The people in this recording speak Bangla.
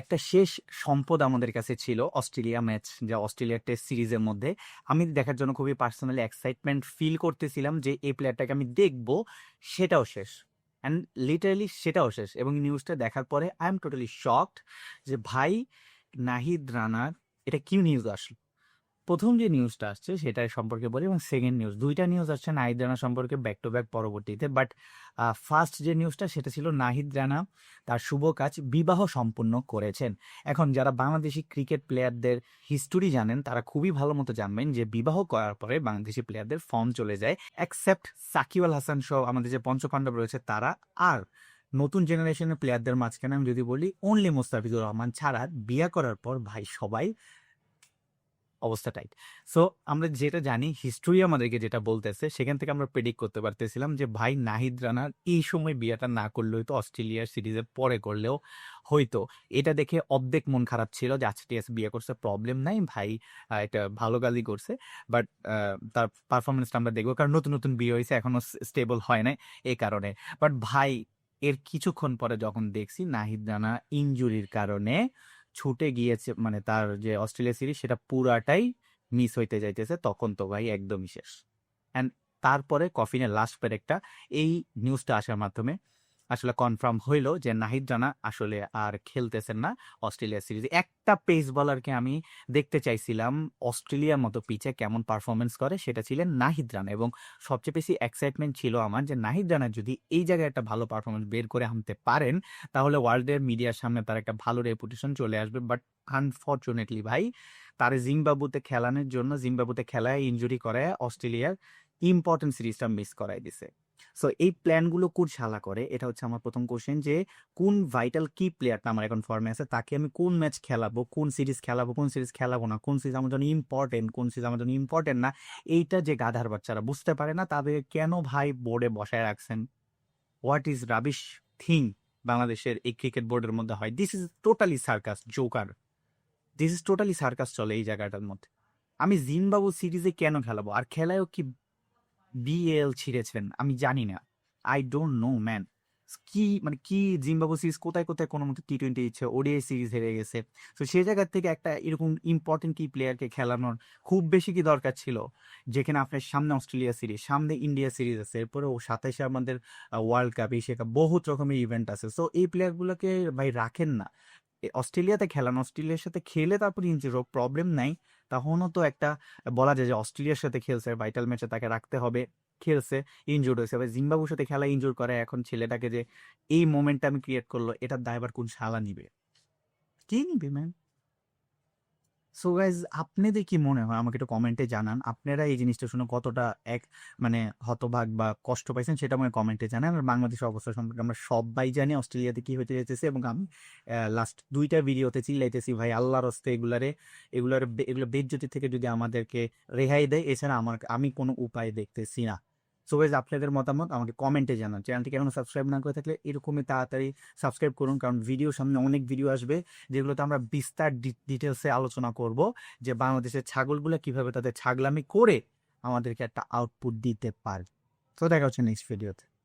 একটা শেষ সম্পদ আমাদের কাছে ছিল অস্ট্রেলিয়া ম্যাচ, যা অস্ট্রেলিয়ার টেস্ট সিরিজের মধ্যে আমি দেখার জন্য খুবই পার্সোনালি এক্সাইটমেন্ট ফিল করতেছিলাম যে এই প্লেয়ারটাকে আমি দেখব, সেটাও শেষ। অ্যান্ড লিটারালি সেটাও শেষ। এবং নিউজটা দেখার পরে আই এম টোটালি শকড যে ভাই, নাহিদ রানার এটা কি নিউজ আসলো। প্রথম যে নিউজটা আসছে সেটা সম্পর্কে বলি, এবং সেকেন্ড নিউজ, দুইটা নিউজ আসছে নাহিদ রানা সম্পর্কে ব্যাক টু ব্যাক পরবর্তীতে। বাট ফার্স্ট যে নিউজটা সেটা ছিল নাহিদ রানা তার শুভ কাজ বিবাহ সম্পন্ন করেছেন। এখন যারা বাংলাদেশি ক্রিকেট প্লেয়ারদের হিস্টোরি জানেন তারা খুবই ভালো মতো জানবেন যে বিবাহ করার পরে বাংলাদেশি প্লেয়ারদের ফর্ম চলে যায়, অ্যাকসেপ্ট সাকিব আল হাসান সহ আমাদের যে পঞ্চপাণ্ডব রয়েছে তারা। আর নতুন জেনারেশনের প্লেয়ারদের মাঝখানে আমি যদি বলি অনলি মোস্তাফিজুর রহমান ছাড়া বিয়ে করার পর ভাই সবাই অবস্থা টাইট। সো আমরা যেটা জানি, হিস্ট্রি আমাদেরকে যেটা বলতেছে, সেখান থেকে আমরা প্রেডিক্ট করতে পারতেছিলাম যে ভাই নাহিদ রানার এই সময় বিয়েটা না করলে হয়তো অস্ট্রেলিয়ার সিরিজের পরে করলেও হয়তো। এটা দেখে অর্ধেক মন খারাপ ছিল যে আচ্ছা ঠিক আছে বিয়ে করছে, প্রবলেম নাই ভাই, এটা ভালো কাজই করছে। বাট তার পারফরমেন্সটা আমরা দেখবো, কারণ নতুন নতুন বিয়ে হয়েছে, এখনো স্টেবল হয় নাই এই কারণে। বাট ভাই, এর কিছুক্ষণ পরে যখন দেখছি নাহিদ রানা ইনজুরির কারণে ছুটে গিয়েছে, মানে তার যে অস্ট্রেলিয়া সিরিজ সেটা পুরাটাই মিস হইতে যাইতেছে, তখন তো ভাই একদমই শেষ। অ্যান্ড তারপরে কফিনের লাস্ট পেরেকটা এই নিউজটা আসার মাধ্যমে আসলে কনফার্ম হইলো যে নাহিদ রানা আসলে আর খেলতেছেন না অস্ট্রেলিয়া সিরিজে। একটা পেস বলারকে আমি দেখতে চাইছিলাম অস্ট্রেলিয়ার মতো পিচে কেমন পারফরমেন্স করে, সেটা ছিলেন নাহিদ রানা। এবং সবচেয়ে বেশি এক্সাইটমেন্ট ছিল আমার যে নাহিদ রানা যদি এই জায়গায় একটা ভালো পারফরমেন্স বের করে আনতে পারেন তাহলে ওয়ার্ল্ডের মিডিয়ার সামনে তার একটা ভালো রেপুটেশন চলে আসবে। বাট আনফর্চুনেটলি ভাই, তার জিম্বাবুতে খেলানোর জন্য, জিম্বাবুতে খেলায় ইনজুরি করায় অস্ট্রেলিয়ার ইম্পর্টেন্ট সিরিজটা মিস করাই দিছে। সো এই প্ল্যানগুলো কোন শালা করে, এটা হচ্ছে আমার প্রথম কোশ্চেন, যে কোন ভাইটাল কি প্লেয়ারটা আমার এখন ফর্মে আছে তাকে আমি কোন ম্যাচ খেলাবো, কোন সিরিজ খেলাবো, কোন সিরিজ খেলাবো না, কোন সিরিজ আমার জন্য ইম্পর্টেন্ট, কোন সিরিজ আমার জন্য ইম্পর্টেন্ট না, এইটা যে গাধার বাচ্চারা বুঝতে পারে না, তাদের কেন ভাই বোর্ডে বসায় রাখছেন? হোয়াট ইজ রাবিশ থিং বাংলাদেশের এই ক্রিকেট বোর্ডের মধ্যে হয়? This is totally circus, Joker. This is totally circus চলে এই জায়গাটার মধ্যে। আমি জিম্বাবু সিরিজে কেন খেলাবো? আর খেলায়ও কি বিএল ছিঁড়েছেন আমি জানি না, আই ডোন্ট নো ম্যান। কি মানে কি জিম্বাবু সিরিজ কোথায় কোথায় কোনো মতো টি-20 ইচ্ছে, ওডিআই সিরিজ হেরে গেছে। তো সেই জায়গা থেকে একটা এরকম ইম্পর্টেন্ট কি প্লেয়ারকে খেলানোর খুব বেশি কি দরকার ছিল? যেখানে আপনার সামনে অস্ট্রেলিয়া সিরিজ, সামনে ইন্ডিয়া সিরিজ আছে, এরপরে ও 27-এ আমাদের ওয়ার্ল্ড কাপ, এশিয়া কাপ, বহুত রকমের ইভেন্ট আছে। সো এই প্লেয়ারগুলোকে ভাই রাখেন না, অস্ট্রেলিয়াতে খেলান, অস্ট্রেলিয়ার সাথে খেলে তারপর ইনজুরি হোক, প্রবলেম নাই। তখনও তো একটা বলা যায় যে অস্ট্রেলিয়ার সাথে খেলছে, ভাইটাল ম্যাচে তাকে রাখতে হবে, খেলছে, ইনজুর্ড হয়েছে। এবার জিম্বাবুর সাথে খেলা ইনজুর করে এখন ছেলেটাকে যে এই মোমেন্টটা আমি ক্রিয়েট করলো, এটার দায়ভার কোন শালা নিবে? কি নিবে ম্যান? সো গাইজ, আপনাদের কি মনে হয় আমাকে একটু কমেন্টে জানান। আপনারা এই জিনিসটা শুনে কতটা এক মানে হতভাগ বা কষ্ট পাইছেন সেটা আমাকে কমেন্টে জানান। আর বাংলাদেশের অবস্থা সম্পর্কে আমরা সবাই জানি অস্ট্রেলিয়াতে কি হতে যেতেছে, এবং আমি লাস্ট দুইটা ভিডিওতে চিল্লাইতেছি ভাই আল্লাহর হস্তে এগুলো বেজ্জতি থেকে যদি আমাদেরকে রেহাই দেয়, এছাড়া আমি কোনো উপায় দেখতেছি না। সো গাইজ, আপনাদের মতামত আমাকে কমেন্টে জানান। চ্যানেলটিকে এখনো সাবস্ক্রাইব না করে থাকলে এরকমই তাড়াতাড়ি সাবস্ক্রাইব করুন, কারণ ভিডিও সামনে অনেক ভিডিও আসবে যেগুলোতে আমরা বিস্তার ডিটেলসে আলোচনা করব যে বাংলাদেশের ছাগলগুলো কিভাবে তাদের ছাগলামি করে আমাদেরকে একটা আউটপুট দিতে পারে। তো দেখা হচ্ছে নেক্সট ভিডিওতে।